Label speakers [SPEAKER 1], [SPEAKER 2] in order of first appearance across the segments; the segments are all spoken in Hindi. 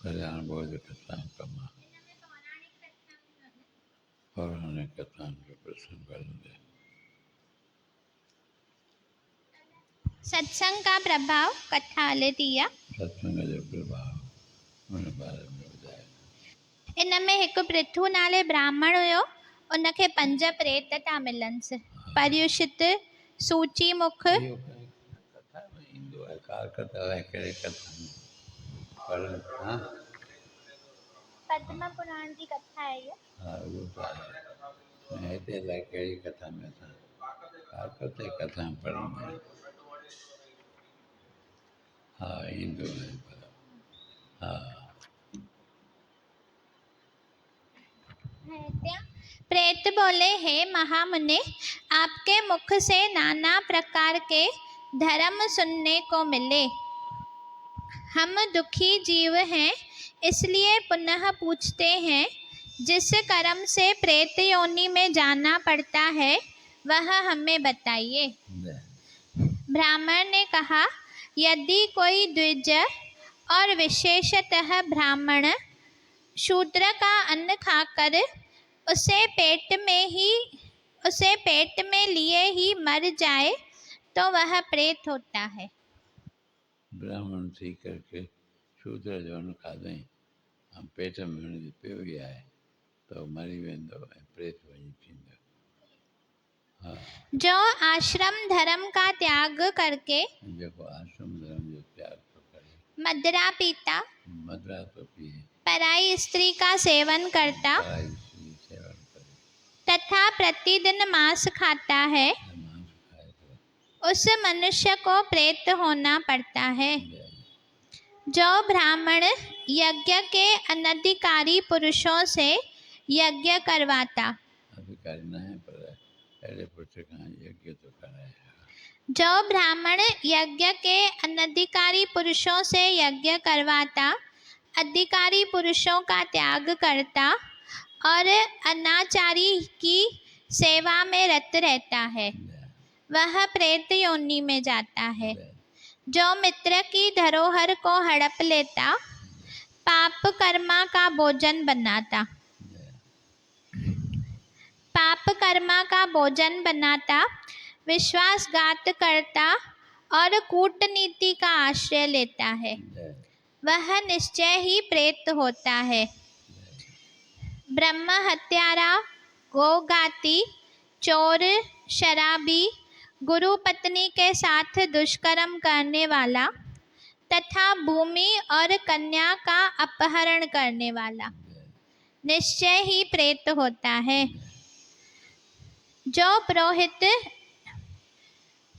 [SPEAKER 1] कल्याण बोध कथाओं का पौराणिक कथाओं के प्रसंग करेंगे।
[SPEAKER 2] सत्संग का प्रभाव कथा हले दिया।
[SPEAKER 1] सत्संग जो प्रभाव उन बारे में ॿुधाए।
[SPEAKER 2] इन में हिकु पृथु नाले ब्राह्मण हुयो, उनखे 5 प्रेत था मिलनसि। पर्युषित, सूची मुख,
[SPEAKER 1] इहो कथा में ईंदो आहे, कार कथा आहे, कहिड़े कथा में पढ़नि था।
[SPEAKER 2] पद्म पुराण जी कथा है ये।
[SPEAKER 1] हा उहो त आहे। ऐं हिते अलाए कहिड़ी कथा में असां कार कथा पढ़ंदा आहियूं। हा ईंदो आहे पर हा
[SPEAKER 2] प्रेत बोले, हे महामुने, आपके मुख से नाना प्रकार के धर्म सुनने को मिले। हम दुखी जीव हैं, इसलिए पुनः पूछते हैं, जिस कर्म से प्रेत योनि में जाना पड़ता है वह हमें बताइए। ब्राह्मण ने कहा, यदि कोई द्विज और विशेषतः ब्राह्मण शूद्र का अन्न खाकर उसे पेट में लिए ही मर जाए तो वह प्रेत होता है।
[SPEAKER 1] ब्राह्मण थी करके शूद्र जो अन्न खाधई ऐं पेट में हुनजे पियो ई आहे त मरी वेंदो ऐं प्रेत वञी थींदो। हा
[SPEAKER 2] जो आश्रम धर्म का त्याग करके
[SPEAKER 1] जेको आश्रम धर्म जो त्याग थो करे,
[SPEAKER 2] मदिरा पीता,
[SPEAKER 1] मदिरा थो पिए,
[SPEAKER 2] पराई स्त्री का सेवन करता
[SPEAKER 1] पराई स्त्री सेवन करे,
[SPEAKER 2] तथा प्रतिदिन मांस खाता है,
[SPEAKER 1] मांस खाए थो,
[SPEAKER 2] उस मनुष्य को प्रेत होना पड़ता है। जो ब्राह्मण यज्ञ के अनधिकारी पुरुषों से यज्ञ करवाता,
[SPEAKER 1] अधिकारी न है पर अहिड़े पुरुष खां यज्ञ तो कराए।
[SPEAKER 2] जो ब्राह्मण यज्ञ के अनधिकारी पुरुषों से यज्ञ करवाता, अधिकारी पुरुषों का त्याग करता और अनाचारी की सेवा में रत रहता है, वह प्रेत योनि में जाता है। जो मित्र की धरोहर को हड़प लेता, पाप कर्मा का भोजन बनाता, विश्वासघात करता और कूटनीति का आश्रय लेता है, वह निश्चय ही प्रेत होता है। ब्रह्म हत्यारा, गोघाती, चोर, शराबी, गुरु पत्नी के साथ दुष्कर्म करने वाला तथा भूमि और कन्या का अपहरण करने वाला निश्चय ही प्रेत होता है। जो पुरोहित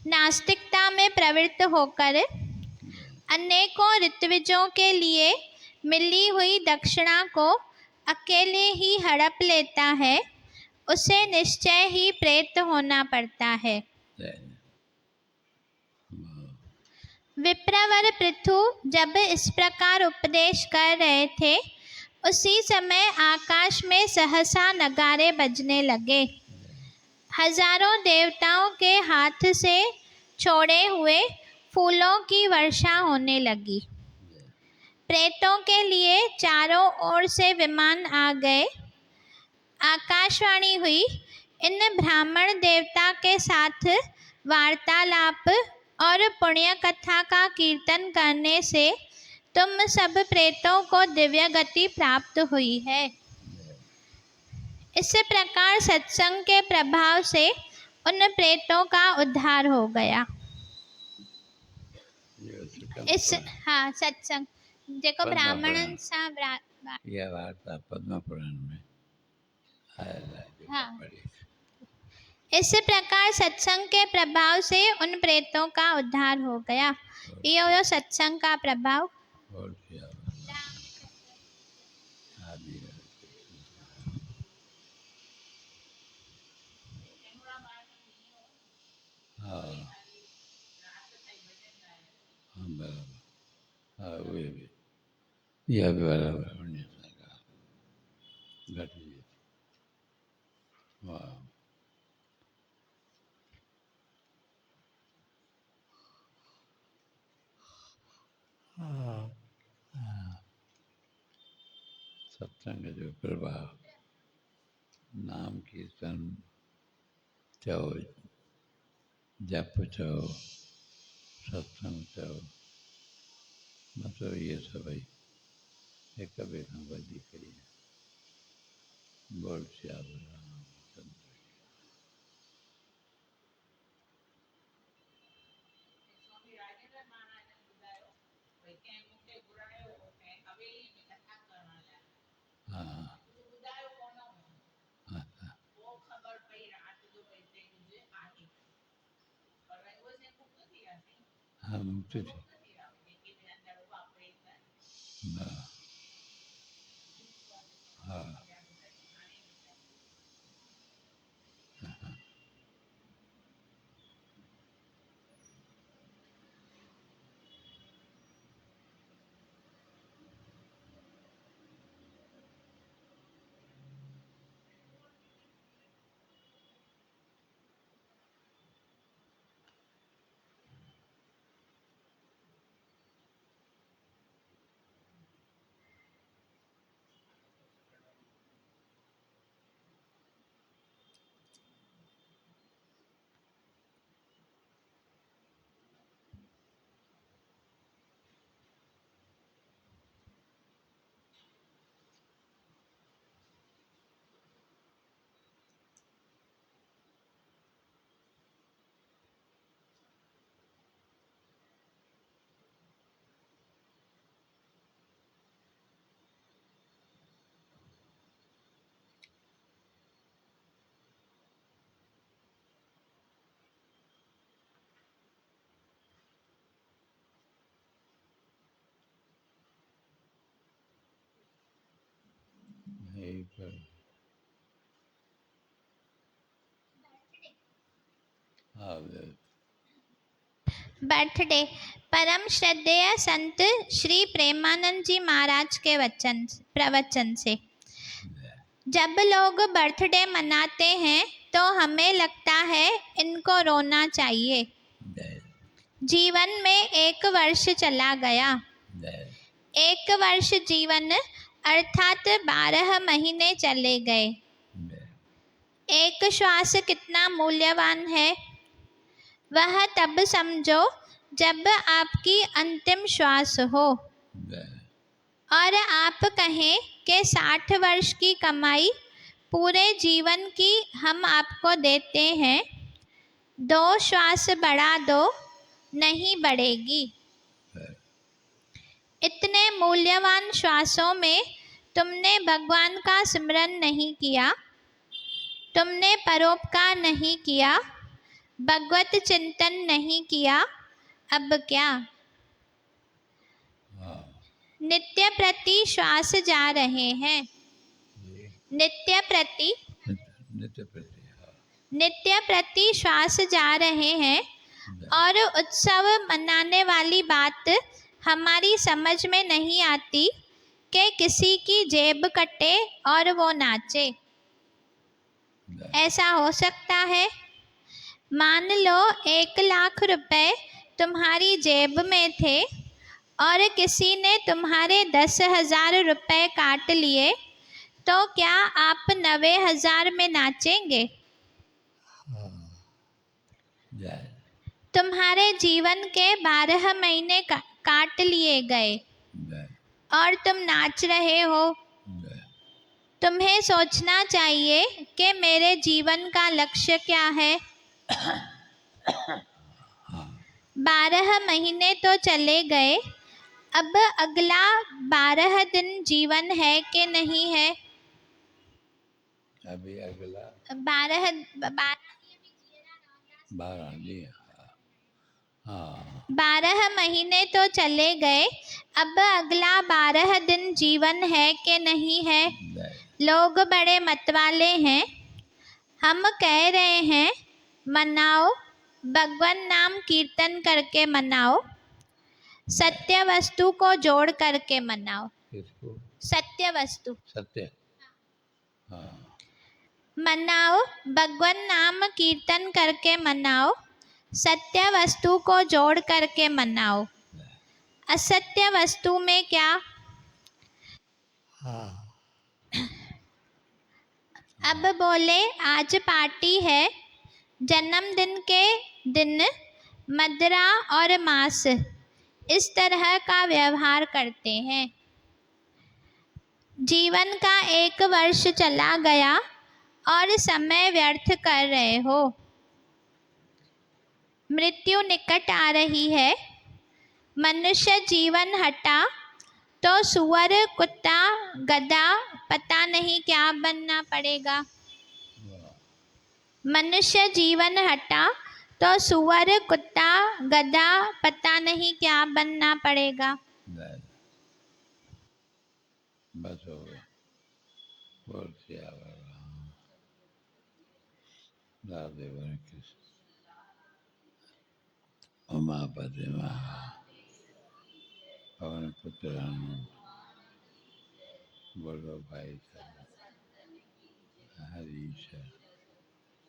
[SPEAKER 2] नास्तिकता में प्रवृत्त होकर अनेकों ऋत्विजों के लिए मिली हुई दक्षिणा को अकेले ही हड़प लेता है, उसे निश्चय ही प्रेत होना पड़ता है। विप्रवर पृथु जब इस प्रकार उपदेश कर रहे थे, उसी समय आकाश में सहसा नगारे बजने लगे। हजारों देवताओं के हाथ से छोड़े हुए फूलों की वर्षा होने लगी। प्रेतों के लिए चारों ओर से विमान आ गए। आकाशवाणी हुई, इन ब्राह्मण देवता के साथ वार्तालाप और पुण्य कथा का कीर्तन करने से तुम सब प्रेतों को दिव्य गति प्राप्त हुई है। इस प्रकार सत्संग के प्रभाव से उन प्रेतों का उद्धार हो गया।
[SPEAKER 1] इहो सुठो
[SPEAKER 2] इस हाँ सत्संग जेको
[SPEAKER 1] पद्म
[SPEAKER 2] ब्राह्मणनि
[SPEAKER 1] पुराण।
[SPEAKER 2] सां
[SPEAKER 1] इहा वार्ता पद्म पुराण में आयल आहे जेका
[SPEAKER 2] हाँ।
[SPEAKER 1] पढ़ी।
[SPEAKER 2] इस प्रकार सत्संग के प्रभाव से उन प्रेतों का उद्धार हो गया। ये हुयो सत्संग का प्रभाव।
[SPEAKER 1] बोल सिया आदि हाँ हाँ बराबर हाँ उहे बि इहा बि बराबरि उन सां ॻाल्हि घटिजे थी। वाह सत्संग जो प्रभाव नाम कीर्तन चओ जप चओ सत्संग चओ मतिलबु इहे सभई हिक ॿिए खां वधीक ई बोल सियावर रामचंद्र हाँ हाँ हाँ मुक्ति थी हाँ हाँ यही पर हाँ
[SPEAKER 2] बर्थडे परम श्रद्धेय संत श्री प्रेमानंद जी महाराज के प्रवचन से। जब लोग बर्थडे मनाते हैं तो हमें लगता है इनको रोना चाहिए। जीवन में एक वर्ष चला गया। एक वर्ष जीवन अर्थात 12 महीने चले गए। एक श्वास कितना मूल्यवान है वह तब समझो जब आपकी अंतिम श्वास हो और आप कहें कि 60 वर्ष की कमाई पूरे जीवन की हम आपको देते हैं, 2 श्वास बढ़ा दो, नहीं बढ़ेगी। इतने मूल्यवान श्वासों में तुमने भगवान का स्मरण नहीं किया, तुमने परोपकार नहीं किया, भगवत चिंतन नहीं किया, अब क्या? नित्य प्रति श्वास जा रहे हैं, नित्य प्रति श्वास जा रहे हैं और उत्सव मनाने वाली बात हमारी समझ में नहीं आती कि किसी की जेब कटे और वो नाचे। ऐसा हो सकता है? मान लो 1 लाख रुपए तुम्हारी जेब में थे और किसी ने तुम्हारे 10,000 रुपए काट लिए, तो क्या आप 90,000 में नाचेंगे? तुम्हारे जीवन के 12 महीने काट लिए गए और तुम नाच रहे हो। तुम्हें सोचना चाहिए कि मेरे जीवन का लक्ष्य क्या है। 12 महीने तो चले गए, अब अगला 12 दिन जीवन है कि नहीं है।
[SPEAKER 1] अभी अगला
[SPEAKER 2] 12
[SPEAKER 1] 12 दिया। हाँ
[SPEAKER 2] 12 महीने तो चले गए, अब अगला 12 दिन जीवन है कि नहीं है। लोग बड़े मतवाले हैं, हम कह रहे हैं मनाओ, भगवान नाम कीर्तन करके मनाओ, सत्य वस्तु को जोड़ करके मनाओ।
[SPEAKER 1] किसको?
[SPEAKER 2] सत्य वस्तु
[SPEAKER 1] सत्य। हाँ
[SPEAKER 2] मनाओ, भगवान नाम कीर्तन करके मनाओ, सत्य वस्तु को जोड़ करके मनाओ। असत्य वस्तु में क्या।
[SPEAKER 1] हाँ
[SPEAKER 2] अब बोले आज पार्टी है, जन्मदिन के दिन मदिरा और मांस इस तरह का व्यवहार करते हैं। जीवन का 1 वर्ष चला गया और समय व्यर्थ कर रहे हो। मृत्यु निकट आ रही है। मनुष्य जीवन हटा तो सुअर, कुत्ता, गधा, पता नहीं क्या बनना पड़ेगा। मनुष्य जीवन हटा तो सुअर, कुत्ता, गधा, पता नहीं क्या बनना पड़ेगा।
[SPEAKER 1] बस हो गया। बोल सियावर राधे कृष्ण। उमापति महा पवन पुत्र हनुमान, बोलो भाई सब हरीश्वर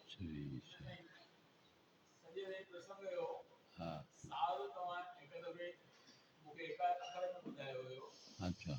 [SPEAKER 1] श्रीश्वर। हाँ अच्छा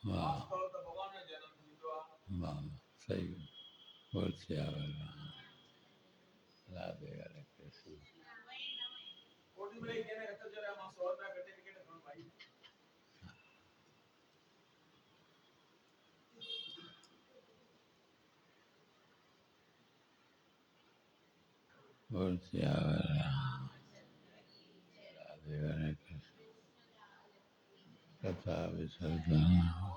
[SPEAKER 1] वाह वाह सही बोल सियावर राधे कृष्ण। बोल सियावर राधे कृष्ण। कथा विसर्जन।